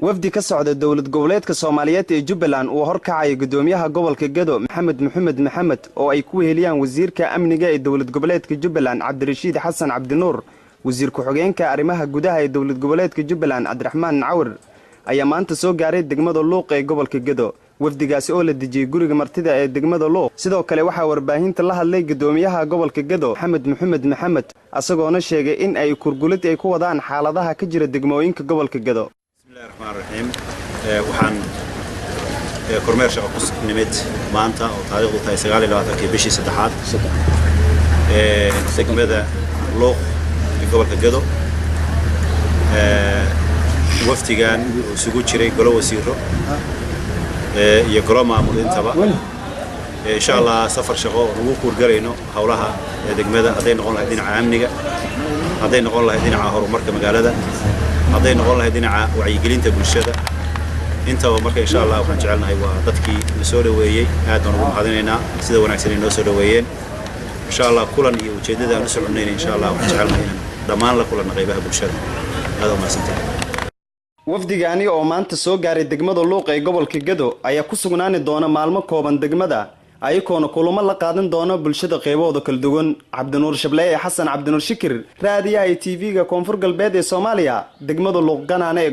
wafdi ka socda dowlad goboleedka Soomaaliyeed ee Jubbaland oo horkacay gudoomiyaha gobolka Gedo Maxamed Maxamed oo ay ku heliyaan wasiirka amniga ee dowlad goboleedka Jubbaland Cabdirashiid Xasan Cabdinuur wasiir ku-xigeenka arrimaha gudaha ee dowlad goboleedka Jubbaland Cabdiraxmaan Cawr ayaa maanta soo gaaray degmada Luuq ee gobolka Gedo wafdigaasi oo la dejiyay guriga martida ee degmada Luuq sidoo kale waxa warbaahinta la hadlay gudoomiyaha gobolka Gedo Maxamed Maxamed asagoona sheegay in ay kurgulid ay ku wadaan xaaladaha ka jira degmooyinka gobolka Gedo. الرحمن الرحيم waxaan kormeer shaqo ku nimid maanta oo taariikhdu tahay 29 bishii saddexaad degmada Luuq ee gobolka Gedo waftigan isugu jiray golo wasiiro iyo golo maamul intaba insha Allah safar shaqo ugu kurgalayno hawlaha degmada haday noqon lahayd dhinaca amniga haday noqon lahayd dhinaca horumarka magaalada haday noqon lahayd dhinaca wacyigelinta bulshada intaba marka insha Allah waxaan jecelnahay waa dadkii soo dhaweeyay aad baan ugu mahadinaynaa sida wanaagsan ay noo soo dhaweeyeen insha Allah kulan iyo ujeedada aan u soconayna insha Allah waxaan jecelnahay dhammaan la kulan qaybaha bulshada aad u mahadsantahay. wafdigaani oo maanta soo gaaray degmada Luuq ee gobolka Gedo ayaa ku sugnaani doona maalmo kooban degmada ayakoona kulamo la qaadan doona bulshada qaybooda kala duwan. Cabdinuur Shabley Xasan Cabdinuur Shikir raadiyaha TV-ga Koonfur Galbeed ee Soomaaliya degmada Luuq Ganaane ee